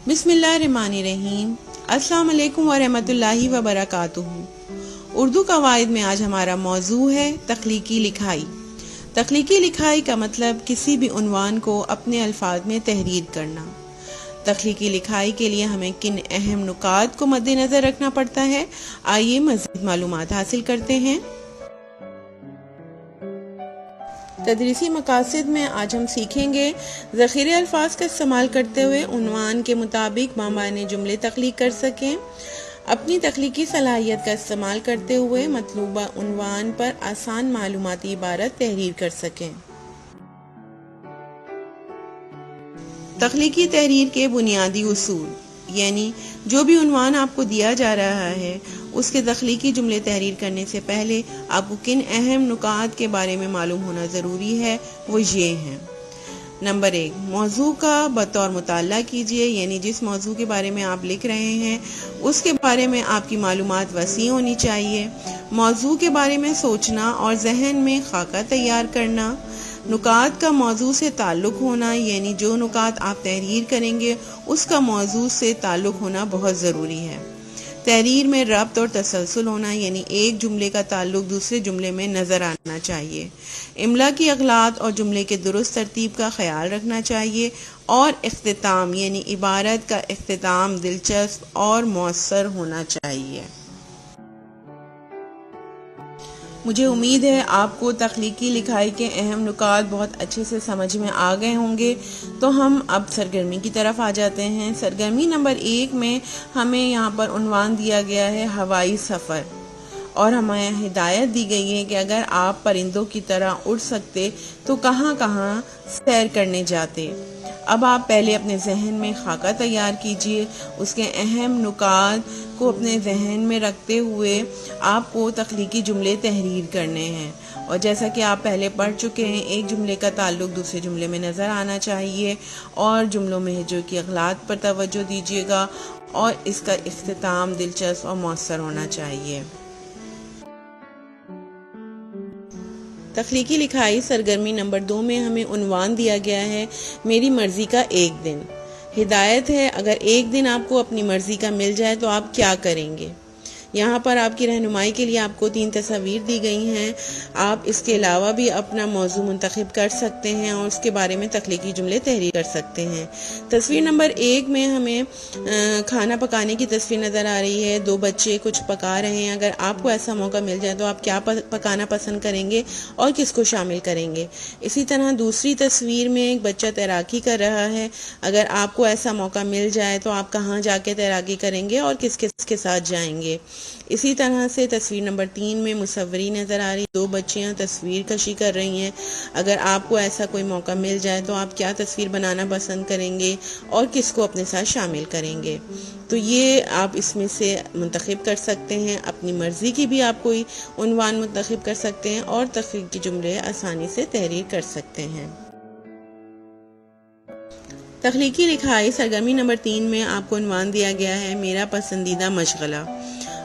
बिस्मिल्लाहिर्रहमानिर्रहीम। अस्सलाम वालेकुम वरहमतुल्लाहि वबरकातुहू। उर्दू कवायद में आज हमारा मौजू है तख्लीकी लिखाई। तख्लीकी लिखाई का मतलब किसी भी उन्वान को अपने अल्फाज में तहरीर करना। तख्लीकी लिखाई के लिए हमें किन अहम नुकात को मद्देनज़र रखना पड़ता है, आइए मज़ीद मालूमात हासिल करते हैं। तदरीसी मकासद में आज हम सीखेंगे ज़ख़ीरे अल्फाज का इस्तेमाल करते हुए उन्वान के मुताबिक मामाने जुमले तख्लीक कर सकें, अपनी तख्लीकी सलाहियत का इस्तेमाल करते हुए मतलूबा उन्वान पर आसान मालूमाती इबारत तहरीर कर सकें। तख्लीकी तहरीर के बुनियादी उसूल, यानी जो भी उन्वान आपको दिया जा रहा है उसके तख्लीकी जुमले तहरीर करने से पहले आपको किन अहम नुकात के बारे में मालूम होना ज़रूरी है, वो ये हैं। नंबर 1, मौजू का बतौर मुताला कीजिए, यानी जिस मौजू के बारे में आप लिख रहे हैं उसके बारे में आपकी मालूमात वसी होनी चाहिए। मौजू के बारे में सोचना और जहन में खाका तैयार करना। नुकात का मौजू से ताल्लुक़ होना, यानी जो नुकात आप तहरीर करेंगे उसका मौजू से ताल्लुक़ होना बहुत ज़रूरी है। तहरीर में रब्त और तसलसल होना, यानी एक जुमले का ताल्लुक़ दूसरे जुमले में नज़र आना चाहिए। इमला की अगलात और जुमले के दुरुस्त तरतीब का ख्याल रखना चाहिए। और इख्तिताम, यानी इबारत का इख्तिताम दिलचस्प और मौसर होना चाहिए। मुझे उम्मीद है आपको तख्लीकी लिखाई के अहम नुकात बहुत अच्छे से समझ में आ गए होंगे। तो हम अब सरगर्मी की तरफ आ जाते हैं। सरगर्मी नंबर 1 में हमें यहाँ पर उन्वान दिया गया है हवाई सफ़र, और हमें हिदायत दी गई है कि अगर आप परिंदों की तरह उड़ सकते तो कहाँ कहाँ सैर करने जाते। अब आप पहले अपने जहन में खाका तैयार कीजिए, उसके अहम नुकात को अपने जहन में रखते हुए आपको तख्लीकी जुमले तहरीर करने हैं। और जैसा कि आप पहले पढ़ चुके हैं, एक जुमले का ताल्लुक़ दूसरे जुमले में नज़र आना चाहिए और जुमलों में जो कि अगलात पर तवज्जो दीजिएगा और इसका इख्तिताम दिलचस्प और मौसर होना चाहिए। तख्लीकी लिखाई सरगर्मी नंबर 2 में हमें उन्वान दिया गया है मेरी मर्ज़ी का एक दिन। हिदायत है, अगर एक दिन आपको अपनी मर्ज़ी का मिल जाए तो आप क्या करेंगे। यहाँ पर आपकी रहनुमाई के लिए आपको 3 तस्वीर दी गई हैं। आप इसके अलावा भी अपना मौजू मुंतखब कर सकते हैं और उसके बारे में तख्लीकी जुमले तहरीर कर सकते हैं। तस्वीर नंबर 1 में हमें खाना पकाने की तस्वीर नज़र आ रही है। 2 बच्चे कुछ पका रहे हैं। अगर आपको ऐसा मौका मिल जाए तो आप क्या पकाना पसंद करेंगे और किसको शामिल करेंगे। इसी तरह दूसरी तस्वीर में एक बच्चा तैराकी कर रहा है। अगर आपको ऐसा मौका मिल जाए तो आप कहाँ जाके तैराकी करेंगे और किस किस के साथ जाएंगे। इसी तरह से तस्वीर नंबर 3 में मुसव्वरी नज़र आ रही, 2 बच्चियां तस्वीर कशी कर रही हैं। अगर आपको ऐसा कोई मौका मिल जाए तो आप क्या तस्वीर बनाना पसंद करेंगे और किसको अपने साथ शामिल करेंगे। तो ये आप इसमें से मुंतखब कर सकते हैं। अपनी मर्ज़ी की भी आप कोई उन्वान मुंतखब कर सकते हैं और तख्लीकी जुमले आसानी से तहरीर कर सकते हैं। तख्लीकी लिखाई सरगर्मी नंबर 3 में आपको उन्वान दिया गया है मेरा पसंदीदा मशगला,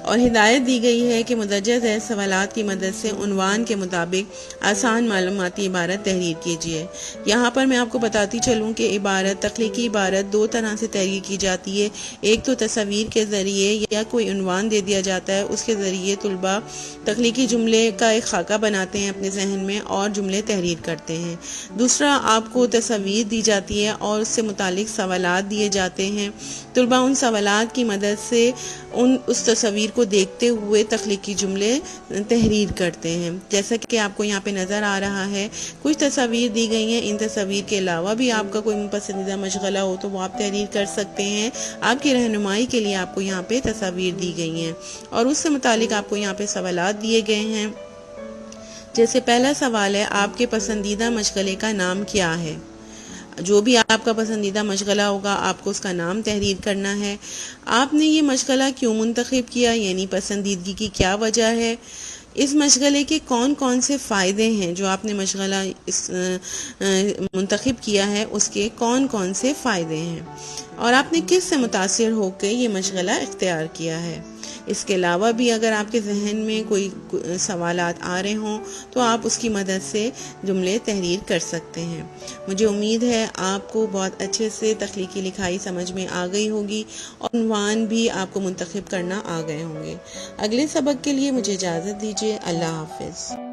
और हिदायत दी गई है कि मुदज्जज सवालात की मदद से उन्वान के मुताबिक आसान मालूमाती इबारत तहरीर कीजिए। यहाँ पर मैं आपको बताती चलूँ कि इबारत तख्लीकी इबारत 2 तरह से तहरीर की जाती है। एक तो तस्वीर के ज़रिए या कोई उन्वान दे दिया जाता है, उसके ज़रिए तुलबा तख्लीकी जुमले का एक खाका बनाते हैं अपने जहन में और जुमले तहरीर करते हैं। दूसरा, आपको तस्वीर दी जाती है और उससे मुतालिक सवालात दिए जाते हैं। तुलबा उन सवालात की मदद से उस तस्वीर को देखते हुए तख्लीकी जुमले तहरीर करते हैं। जैसा कि आपको यहाँ पे नज़र आ रहा है, कुछ तस्वीर दी गई हैं। इन तस्वीर के अलावा भी आपका कोई पसंदीदा मशगला हो तो वो आप तहरीर कर सकते हैं। आपकी रहनुमाई के लिए आपको यहाँ पे तस्वीर दी गई हैं और उससे मुतालिक आपको यहाँ पे सवालात दिए गए हैं। जैसे पहला सवाल है, आपके पसंदीदा मशगले का नाम क्या है। जो भी आपका पसंदीदा मशगला होगा आपको उसका नाम तहरीर करना है। आपने ये मशगला क्यों मुंतखब किया, यानी पसंदीदगी की क्या वजह है। इस मशगले के कौन कौन से फ़ायदे हैं, जो आपने मशगला मुंतखब किया है उसके कौन कौन से फ़ायदे हैं, और आपने किस से मुतासिर होकर ये मशगला इख्तियार किया है। اس کے علاوہ بھی اگر آپ کے ذہن میں کوئی سوالات آ رہے ہوں تو آپ اس کی مدد سے جملے تحریر کر سکتے ہیں۔ مجھے امید ہے آپ کو بہت اچھے سے تخلیقی لکھائی سمجھ میں آ گئی ہوگی اور عنوان بھی آپ کو منتخب کرنا آ گئے ہوں گے۔ اگلے سبق کے لیے مجھے اجازت دیجیے۔ اللہ حافظ۔